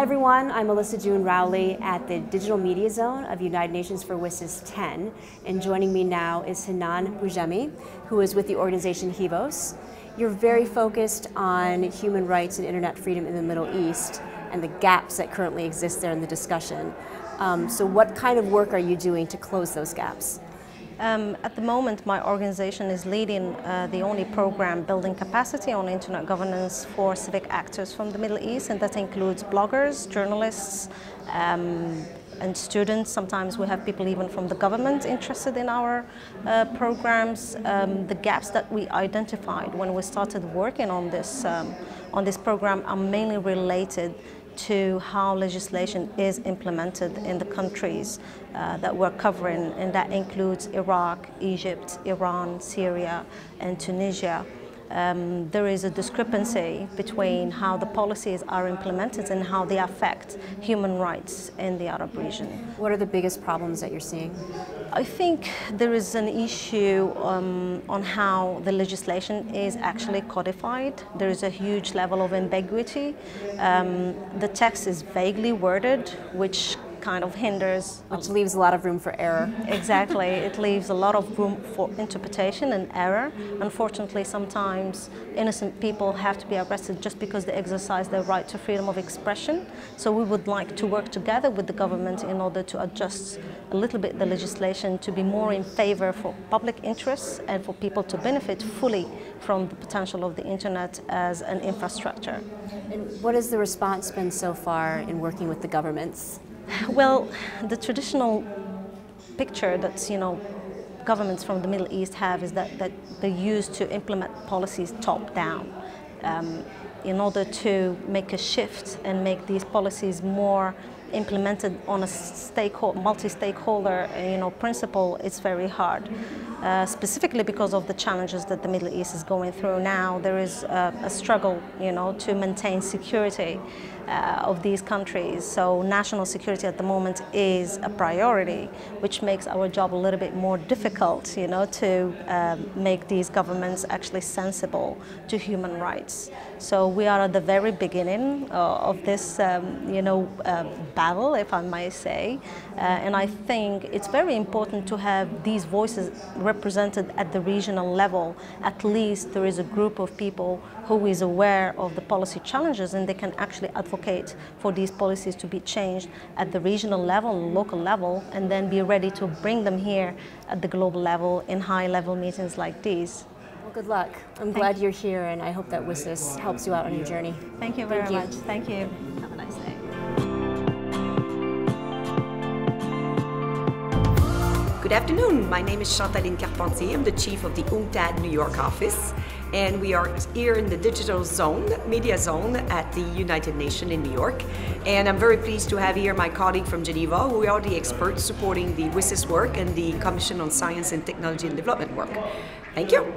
Hi everyone, I'm Melissa June Rowley at the Digital Media Zone of United Nations for WSIS+10, and joining me now is Hanane Boujemi, who is with the organization HIVOS. You're very focused on human rights and internet freedom in the Middle East and the gaps that currently exist there in the discussion. So what kind of work are you doing to close those gaps? At the moment, my organization is leading the only program building capacity on internet governance for civic actors from the Middle East, and that includes bloggers, journalists, and students. Sometimes we have people even from the government interested in our programs. The gaps that we identified when we started working on this program are mainly related to how legislation is implemented in the countries that we're covering, and that includes Iraq, Egypt, Iran, Syria, and Tunisia. There is a discrepancy between how the policies are implemented and how they affect human rights in the Arab region. What are the biggest problems that you're seeing? I think there is an issue on how the legislation is actually codified. There is a huge level of ambiguity. The text is vaguely worded, which kind of hinders. Which leaves a lot of room for error. Exactly. It leaves a lot of room for interpretation and error. Unfortunately, sometimes innocent people have to be arrested just because they exercise their right to freedom of expression. So we would like to work together with the government in order to adjust a little bit the legislation to be more in favor for public interests and for people to benefit fully from the potential of the internet as an infrastructure. And what has the response been so far in working with the governments? Well, the traditional picture that governments from the Middle East have is that they're used to implement policies top down in order to make a shift and make these policies more implemented on a multi-stakeholder principle. It's very hard, specifically because of the challenges that the Middle East is going through now. There is a struggle, to maintain security of these countries. So national security at the moment is a priority, which makes our job a little bit more difficult, to make these governments actually sensible to human rights. So we are at the very beginning of this, battle, if I might say, and I think it's very important to have these voices represented at the regional level. At least there is a group of people who is aware of the policy challenges, and they can actually advocate for these policies to be changed at the regional level, local level, and then be ready to bring them here at the global level in high-level meetings like these. Well, good luck. I'm glad you're here, and I hope that WSIS helps you out on your journey. Thank you very much. Thank you. Have a nice day. Good afternoon. My name is Chantaline Carpentier. I'm the chief of the UNCTAD New York office, and we are here in the digital zone, media zone at the United Nations in New York. And I'm very pleased to have here my colleague from Geneva, who are the experts supporting the WSIS work and the Commission on Science and Technology and Development work. Thank you.